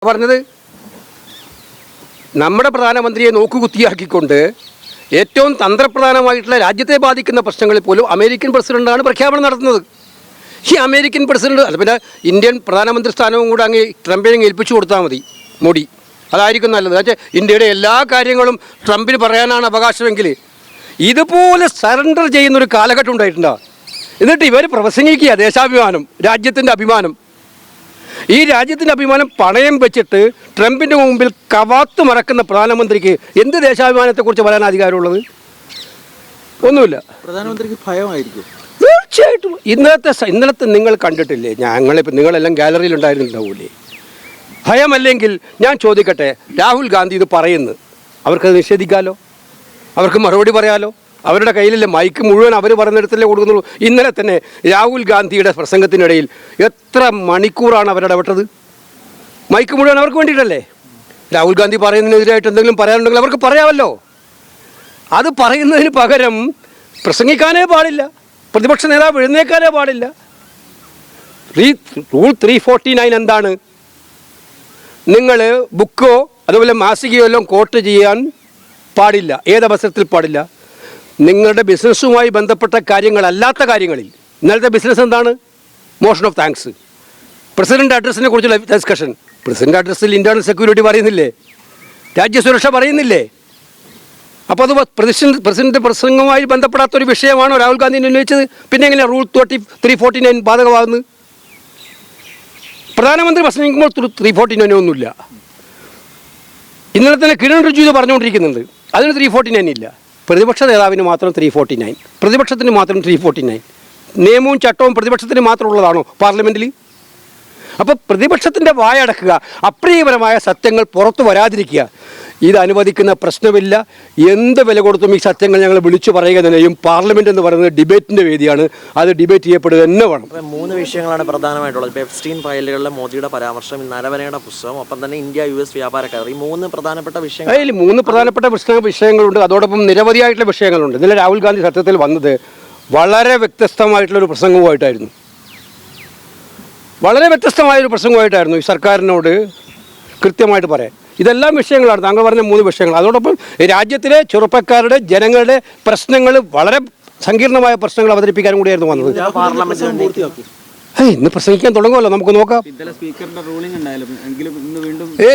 പറഞ്ഞത് നമ്മുടെ പ്രധാനമന്ത്രിയെ നോക്കുകുത്തിയാക്കിക്കൊണ്ട് ഏറ്റവും തന്ത്രപ്രധാനമായിട്ടുള്ള രാജ്യത്തെ ബാധിക്കുന്ന പ്രശ്നങ്ങളിൽ പോലും അമേരിക്കൻ പ്രസിഡന്റാണ് പ്രഖ്യാപനം നടത്തുന്നത്. ഈ അമേരിക്കൻ പ്രസിഡന്റ് അല്ല, പിന്നെ ഇന്ത്യൻ പ്രധാനമന്ത്രി സ്ഥാനവും കൂടെ അങ്ങ് ട്രംപിനെ ഏൽപ്പിച്ചു കൊടുത്താൽ മതി മോഡി, അതായിരിക്കും നല്ലത്. പക്ഷേ ഇന്ത്യയുടെ എല്ലാ കാര്യങ്ങളും ട്രംപിന് പറയാനാണ് അവകാശമെങ്കിൽ ഇതുപോലെ സറണ്ടർ ചെയ്യുന്നൊരു കാലഘട്ടം ഉണ്ടായിട്ടുണ്ടോ? എന്നിട്ട് ഇവർ പ്രസംഗിക്കുക ദേശാഭിമാനം, രാജ്യത്തിൻ്റെ അഭിമാനം. ഈ രാജ്യത്തിൻ്റെ അഭിമാനം പണയം വെച്ചിട്ട് ട്രംപിൻ്റെ മുമ്പിൽ കവാത്ത് മറക്കുന്ന പ്രധാനമന്ത്രിക്ക് എന്ത് ദേശാഭിമാനത്തെക്കുറിച്ച് പറയാൻ അധികാരമുള്ളത്? ഒന്നുമില്ല. പ്രധാനമന്ത്രിക്ക് ഭയമായിരിക്കും തീർച്ചയായിട്ടും. ഇന്നലത്തെ നിങ്ങൾ കണ്ടിട്ടില്ലേ? നിങ്ങളെല്ലാം ഗാലറിയിൽ ഉണ്ടായിരുന്നുണ്ടാവൂലേ? ഭയമല്ലെങ്കിൽ ഞാൻ ചോദിക്കട്ടെ, രാഹുൽ ഗാന്ധി ഇത് പറയുന്നു, അവർക്കത് നിഷേധിക്കാമല്ലോ, അവർക്ക് മറുപടി പറയാമല്ലോ. അവരുടെ കയ്യിലല്ലേ മൈക്ക് മുഴുവൻ അവർ പറയുന്നിടത്തല്ലേ കൊടുക്കുന്നുള്ളൂ. ഇന്നലെ തന്നെ രാഹുൽ ഗാന്ധിയുടെ പ്രസംഗത്തിനിടയിൽ എത്ര മണിക്കൂറാണ് അവരിടപെട്ടത്? മൈക്ക് മുഴുവൻ അവർക്ക് വേണ്ടിയിട്ടല്ലേ? രാഹുൽ ഗാന്ധി പറയുന്നതിനെതിരായിട്ട് എന്തെങ്കിലും പറയാനുണ്ടെങ്കിൽ അവർക്ക് പറയാമല്ലോ. അത് പറയുന്നതിന് പകരം പ്രസംഗിക്കാനേ പാടില്ല, പ്രതിപക്ഷ നേതാവ് എഴുന്നേക്കാനേ പാടില്ല. റൂൾ 349 എന്താണ്? നിങ്ങൾ ബുക്കോ അതുപോലെ മാസികയോ എല്ലാം കോട്ട് ചെയ്യാൻ പാടില്ല. ഏതവസരത്തിൽ പാടില്ല? നിങ്ങളുടെ ബിസിനസ്സുമായി ബന്ധപ്പെട്ട കാര്യങ്ങളല്ലാത്ത കാര്യങ്ങളിൽ. ഇന്നലത്തെ ബിസിനസ് എന്താണ്? മോഷൻ ഓഫ് താങ്ക്സ്, പ്രസിഡന്റ് അഡ്രസ്സിനെ കുറിച്ചുള്ള ഡിസ്കഷൻ. പ്രസിഡന്റ് അഡ്രസ്സിൽ ഇന്റേണൽ സെക്യൂരിറ്റി പറയുന്നില്ലേ? രാജ്യസുരക്ഷ പറയുന്നില്ലേ? അപ്പോൾ അത് പ്രസിഡന്റ് പ്രസംഗവുമായി ബന്ധപ്പെടാത്തൊരു വിഷയമാണോ രാഹുൽ ഗാന്ധി ഉന്നയിച്ചത്? പിന്നെ എങ്ങനെയാണ് റൂൾ 349 ബാധകമാകുന്നത്? പ്രധാനമന്ത്രി പ്രസംഗിക്കുമ്പോൾ 349 ഒന്നുമില്ല. ഇന്നലെ തന്നെ കിരൺ റിജിജു പറഞ്ഞുകൊണ്ടിരിക്കുന്നുണ്ട്, അതിന് 349 ഇല്ല. പ്രതിപക്ഷ നേതാവിന് മാത്രം 349, പ്രതിപക്ഷത്തിന് മാത്രം 349. നിയമവും ചട്ടവും പ്രതിപക്ഷത്തിന് മാത്രമുള്ളതാണോ പാർലമെൻറ്റിൽ? അപ്പോൾ പ്രതിപക്ഷത്തിൻ്റെ വായടക്കുക, അപ്രിയപരമായ സത്യങ്ങൾ പുറത്തു വരാതിരിക്കുക, ഇത് അനുവദിക്കുന്ന പ്രശ്നമില്ല. എന്ത് വില കൊടുത്തും ഈ സത്യങ്ങൾ ഞങ്ങൾ വിളിച്ചു പറയുക തന്നെയും. പാർലമെൻറ്റ് എന്ന് പറയുന്നത് ഡിബേറ്റിൻ്റെ വേദിയാണ്, അത് ഡിബേറ്റ് ചെയ്യപ്പെടുക തന്നെ വേണം. 3 വിഷയങ്ങളാണ് പ്രധാനമായിട്ടുള്ളത്. ഇപ്പോൾ എപ്സ്റ്റീൻ ഫയലുകളിലെ മോദിയുടെ പരാമർശം, നരവനയുടെ പുസ്തകം, ഒപ്പം തന്നെ ഇന്ത്യ US വ്യാപാര കരാർ. ഈ 3 പ്രധാനപ്പെട്ട വിഷയങ്ങൾ. അതിൽ 3 പ്രധാനപ്പെട്ട വിഷയങ്ങളുണ്ട്. അതോടൊപ്പം നിരവധിയായിട്ടുള്ള വിഷയങ്ങളുണ്ട്. ഇന്നലെ രാഹുൽ ഗാന്ധി സത്യത്തിൽ വന്നത് വളരെ വ്യത്യസ്തമായിട്ടുള്ളൊരു പ്രസംഗവുമായിട്ടായിരുന്നു. വളരെ വ്യത്യസ്തമായൊരു പ്രസംഗമായിട്ടായിരുന്നു ഈ സർക്കാരിനോട് കൃത്യമായിട്ട് പറയാൻ. ഇതെല്ലാം വിഷയങ്ങളാണ്, താങ്കൾ പറഞ്ഞ 3 വിഷയങ്ങൾ. അതോടൊപ്പം രാജ്യത്തിലെ ചെറുപ്പക്കാരുടെ ജനങ്ങളുടെ പ്രശ്നങ്ങൾ, വളരെ സങ്കീർണമായ പ്രശ്നങ്ങൾ അവതരിപ്പിക്കാനും കൂടിയായിരുന്നു വന്നത്. ഇന്ന് പ്രസംഗിക്കാൻ തുടങ്ങുമല്ലോ, നമുക്ക് നോക്കാം.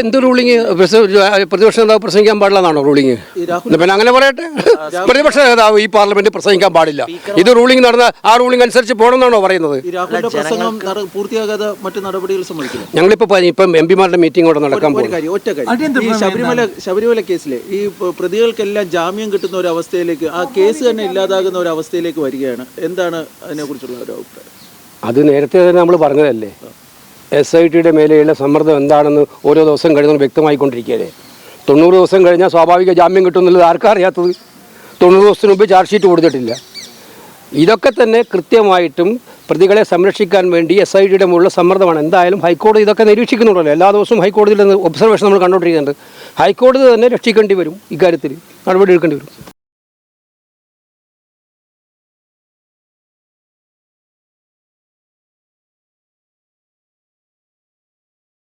എന്ത് റൂളിങ്? പ്രതിപക്ഷ നേതാവ് പ്രസംഗിക്കാൻ പാടില്ല എന്നാണോ റൂളിങ്? പിന്നെ അങ്ങനെ പറയട്ടെ, പ്രതിപക്ഷ നേതാവ് ഈ പാർലമെന്റിൽ പ്രസംഗിക്കാൻ പാടില്ല. ഇത് റൂളിംഗ് നടന്ന ആ റൂളിംഗ് അനുസരിച്ച് പോകണമെന്നാണോ പറയുന്നത്? ഞങ്ങളിപ്പോൾ ഇപ്പം MP-മാരുടെ മീറ്റിംഗ് കൂടെ നടക്കാൻ പോകും. ശബരിമല കേസിലെ ഈ പ്രതികൾക്കെല്ലാം ജാമ്യം കിട്ടുന്ന ഒരു അവസ്ഥയിലേക്ക്, ആ കേസ് തന്നെ ഇല്ലാതാകുന്ന ഒരു അവസ്ഥയിലേക്ക് വരികയാണ്. എന്താണ് അതിനെക്കുറിച്ചുള്ള ഒരു അഭിപ്രായം? അത് നേരത്തെ തന്നെ നമ്മൾ പറഞ്ഞതല്ലേ, SITയുടെ മേലെയുള്ള സമ്മർദ്ദം എന്താണെന്ന് ഓരോ ദിവസം കഴിയുന്നത് വ്യക്തമായിക്കൊണ്ടിരിക്കുകയല്ലേ. 90 ദിവസം കഴിഞ്ഞാൽ സ്വാഭാവിക ജാമ്യം കിട്ടുമെന്നുള്ളത് ആർക്കാ അറിയാത്തത്? 90 ദിവസത്തിന് മുമ്പ് ചാർജ് ഷീറ്റ് കൊടുത്തിട്ടില്ല. ഇതൊക്കെ തന്നെ കൃത്യമായിട്ടും പ്രതികളെ സംരക്ഷിക്കാൻ വേണ്ടി SITയുടെ മുകളിലുള്ള സമ്മർദ്ദമാണ്. എന്തായാലും ഹൈക്കോടതി ഇതൊക്കെ നിരീക്ഷിക്കുന്നുണ്ടല്ലോ, എല്ലാ ദിവസവും ഹൈക്കോടതിയിൽ നിന്ന് ഒബ്സർവേഷൻ നമ്മൾ കണ്ടുകൊണ്ടിരിക്കുന്നുണ്ട്. ഹൈക്കോടതി തന്നെ രക്ഷിക്കേണ്ടി വരും, ഇക്കാര്യത്തിൽ നടപടി എടുക്കേണ്ടി വരും.